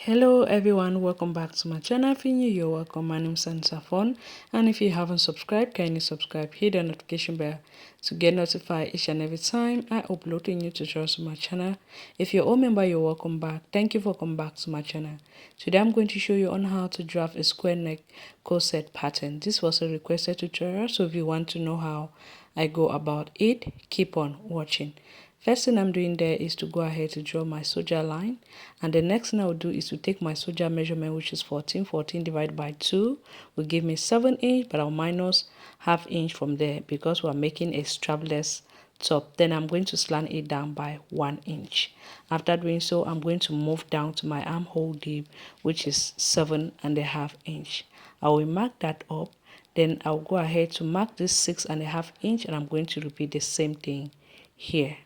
Hello everyone, welcome back to my channel. If you're new, you're welcome. My name is Ansafon, and if you haven't subscribed, kindly subscribe, hit the notification bell to get notified each and every time I upload a new tutorial to my channel. If you're a member, you're welcome back. Thank you for coming back to my channel. Today I'm going to show you on how to draft a square neck corset pattern. This was a requested tutorial, so if you want to know how I go about it, keep on watching. First thing I'm doing there is to go ahead to draw my soldier line, and the next thing I will do is to take my soldier measurement, which is 14 divided by 2 will give me 7 inch, but I'll minus half inch from there because we're making a strapless top. Then I'm going to slant it down by 1 inch. After doing so, I'm going to move down to my armhole deep, which is 7.5 inch. I will mark that up. Then I'll go ahead to mark this 6.5 inch, and I'm going to repeat the same thing here.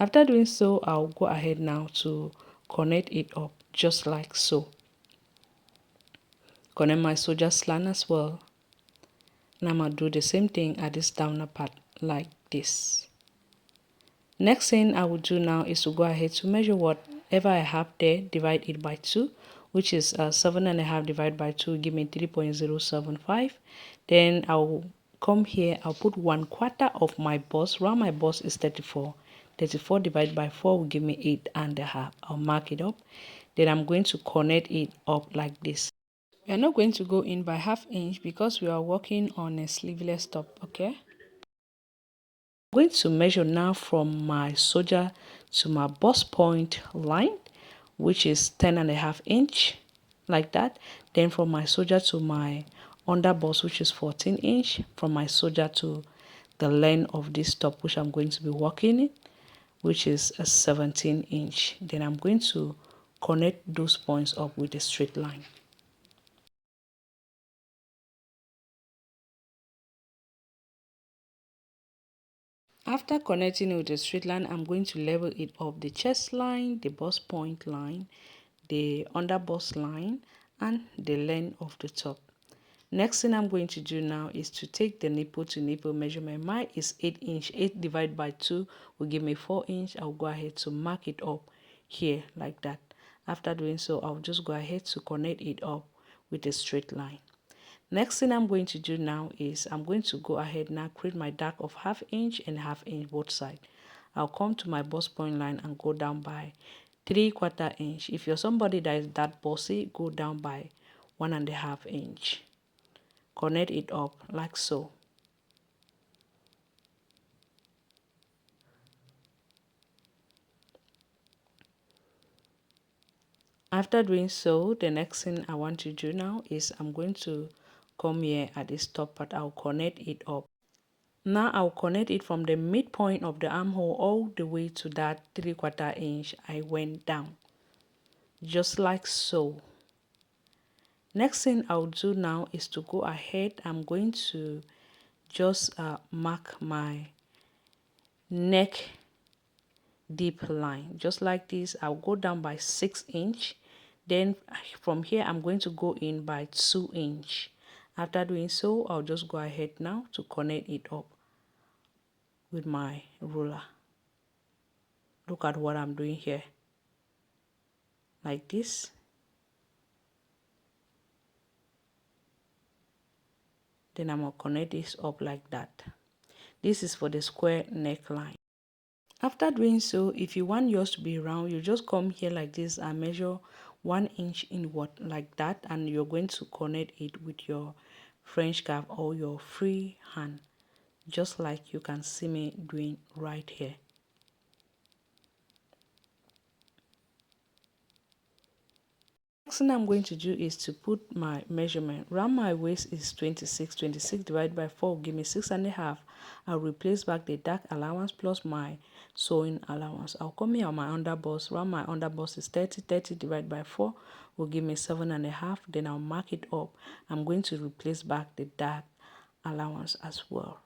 After doing so, I'll go ahead now to connect it up just like so. Connect my soldier slant as well. Now I'm going to do the same thing at this downer part like this. Next thing I will do now is to go ahead to measure whatever I have there, divide it by 2, which is 7.5 divided by 2, give me 3.075. Then I'll come here, I'll put 1/4 of my bust. Round my bust is 34. 34 divided by 4 will give me 8.5. I'll mark it up. Then I'm going to connect it up like this. We are not going to go in by half inch because we are working on a sleeveless top, okay? I'm going to measure now from my soldier to my bust point line, which is 10.5 inch, like that. Then from my soldier to my under bust, which is 14 inch, from my soldier to the length of this top, which I'm going to be working in, which is a 17 inch. Then I'm going to connect those points up with a straight line. After connecting it with a straight line, I'm going to level it up: the chest line, the bust point line, the under bust line, and the length of the top. Next thing I'm going to do now is to take the nipple to nipple measurement. Mine is 8 inch. 8 divided by 2 will give me 4 inch. I'll go ahead to mark it up here like that. After doing so, I'll just go ahead to connect it up with a straight line. Next thing I'm going to do now is I'm going to go ahead now, create my dark of half inch and half inch both sides. I'll come to my bust point line and go down by 3/4 inch. If you're somebody that is that bossy, go down by 1.5 inch. Connect it up like so. After doing so, the next thing I want to do now is I'm going to come here at this top part. I'll connect it up. Now I'll connect it from the midpoint of the armhole all the way to that 3/4 inch I went down, just like so. Next thing I'll do now is to go ahead. I'm going to just mark my neck deep line just like this. I'll go down by 6 inch. Then from here I'm going to go in by 2 inch. After doing so, I'll just go ahead now to connect it up with my ruler. Look at what I'm doing here, like this. Then I'm going to connect this up like that. This is for the square neckline. After doing so, if you want yours to be round, you just come here like this and measure 1 inch inward like that, and you're going to connect it with your French curve or your free hand, just like you can see me doing right here. Next thing I'm going to do is to put my measurement. Round my waist is 26. 26 divided by 4 will give me 6.5. I'll replace back the dark allowance plus my sewing allowance. I'll come here on my under bust. Round my under bust is 30. 30 divided by 4 will give me 7.5. Then I'll mark it up. I'm going to replace back the dark allowance as well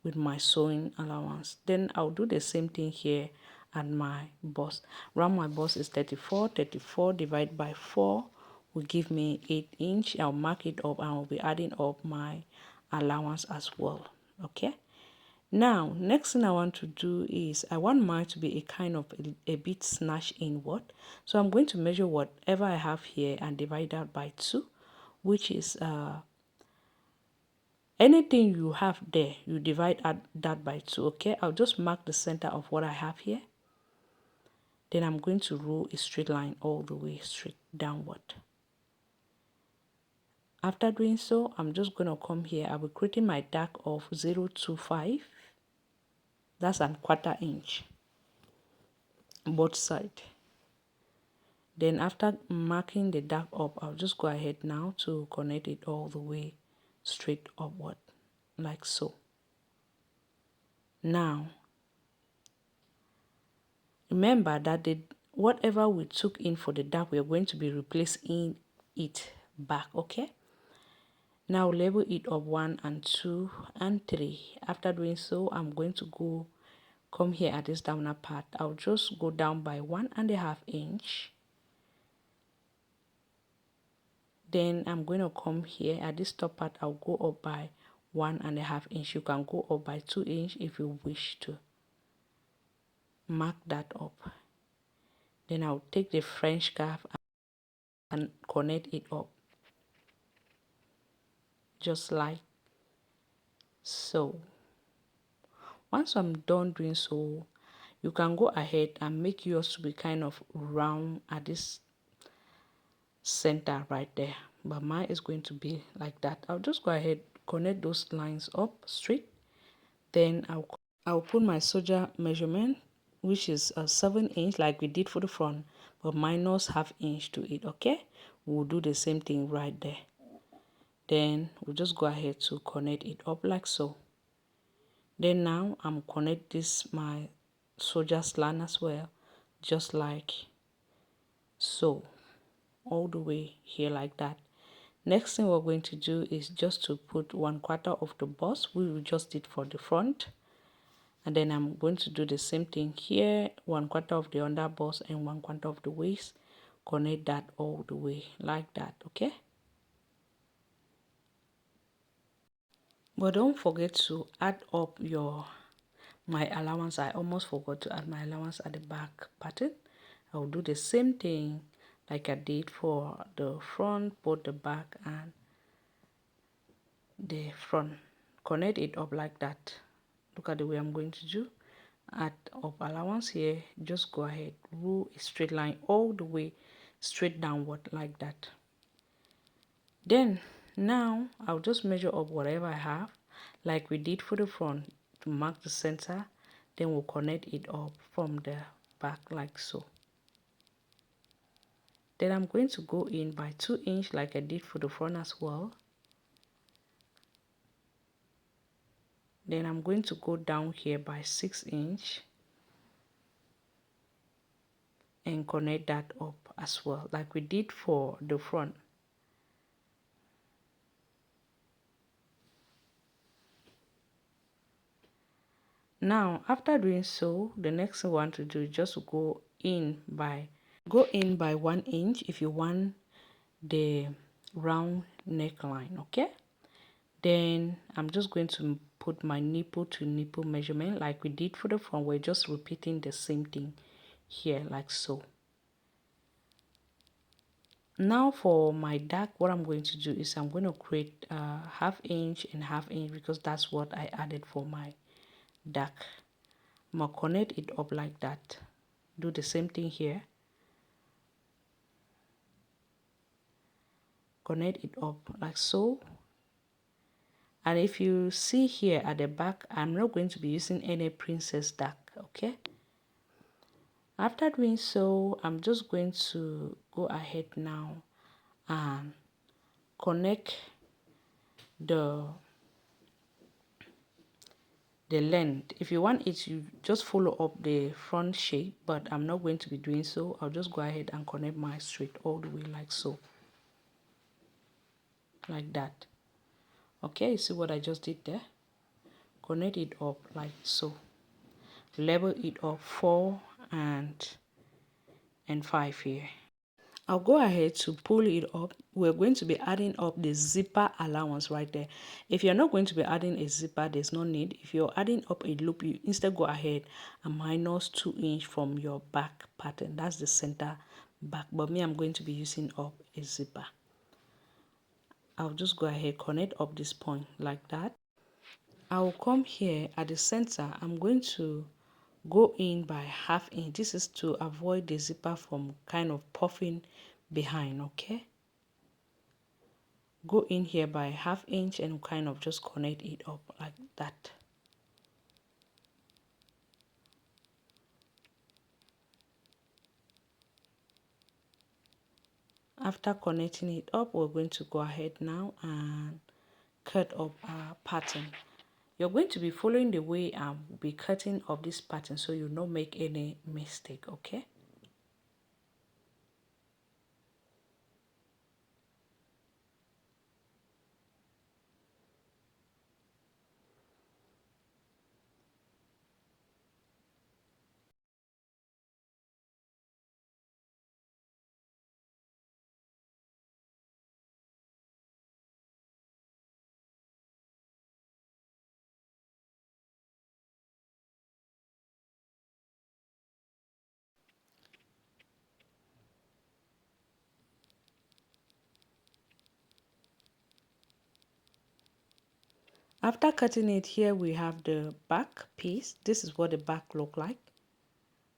with my sewing allowance. Then I'll do the same thing here at my bust. Round my bust is 34. 34 divided by 4 will give me 8 inch. I'll mark it up and I'll be adding up my allowance as well. Okay. Now, next thing I want to do is I want mine to be a kind of a bit snatched inward. So I'm going to measure whatever I have here and divide that by 2, which is anything you have there, you divide that by 2, okay? I'll just mark the center of what I have here. Then I'm going to rule a straight line all the way straight downward. After doing so, I'm just going to come here. I'll be creating my dark of 0.25. That's a 1/4 inch, both sides. Then after marking the dark up, I'll just go ahead now to connect it all the way straight upward, like so. Now, remember that whatever we took in for the dark, we are going to be replacing it back, okay? Now label it up 1 and 2 and 3. After doing so, I'm going to come here at this downer part. I'll just go down by 1.5 inch. Then I'm going to come here at this top part. I'll go up by 1.5 inch. You can go up by 2 inch if you wish to. Mark that up. Then I'll take the French curve and connect it up, just like so. Once I'm done doing so, you can go ahead and make yours to be kind of round at this center right there, but mine is going to be like that. I'll just go ahead, connect those lines up straight. Then I'll put my soldier measurement, which is a 7 inch like we did for the front, but minus ½ inch to it, okay? We'll do the same thing right there. Then we'll just go ahead to connect it up like so. Then now I'm connect this my soldier's line as well, just like so, all the way here like that. Next thing we're going to do is just to put 1/4 of the bust we just did for the front, and then I'm going to do the same thing here, 1/4 of the under bust and 1/4 of the waist. Connect that all the way like that, okay? But don't forget to add up my allowance. I almost forgot to add my allowance at the back pattern. I'll do the same thing like I did for the front, both the back and the front. Connect it up like that. Look at the way I'm going to do. Add up allowance here. Just go ahead, rule a straight line all the way straight downward like that. Then now I'll just measure up whatever I have like we did for the front to mark the center. Then we'll connect it up from the back like so. Then I'm going to go in by 2 inch like I did for the front as well. Then I'm going to go down here by 6 inch and connect that up as well like we did for the front. Now after doing so, the next thing we want to do is just go in by 1 inch if you want the round neckline, okay? Then I'm just going to put my nipple to nipple measurement like we did for the front. We're just repeating the same thing here like so. Now for my dark, what I'm going to do is I'm going to create ½ inch and ½ inch because that's what I added for my dark. I'm going to connect it up like that. Do the same thing here. Connect it up like so. And if you see here at the back, I'm not going to be using any princess dark, okay? After doing so, I'm just going to go ahead now and connect the length. If you want it, you just follow up the front shape, but I'm not going to be doing so. I'll just go ahead and connect my straight all the way like so, like that. Okay, you see what I just did there? Connect it up like so. Level it up 4 and 5 here. I'll go ahead to pull it up. We're going to be adding up the zipper allowance right there. If you're not going to be adding a zipper, there's no need. If you're adding up a loop, you instead go ahead and minus 2 inch from your back pattern. That's the center back. But me, I'm going to be using up a zipper. I'll just go ahead, connect up this point like that. I'll come here at the center. I'm going to go in by ½ inch. This is to avoid the zipper from kind of puffing behind, okay? Go in here by ½ inch and kind of just connect it up like that. After connecting it up, we're going to go ahead now and cut up our pattern. You're going to be following the way I'll be cutting up this pattern so you don't make any mistake, okay? After cutting it, here we have the back piece. This is what the back look like,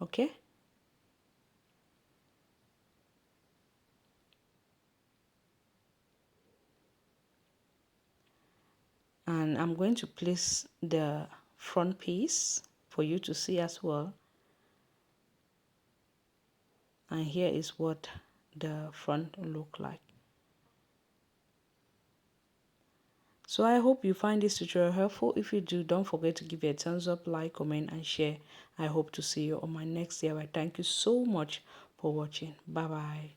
okay? And I'm going to place the front piece for you to see as well. And here is what the front look like. So I hope you find this tutorial helpful. If you do, don't forget to give it a thumbs up, like, comment, and share. I hope to see you on my next DIY. Thank you so much for watching. Bye bye.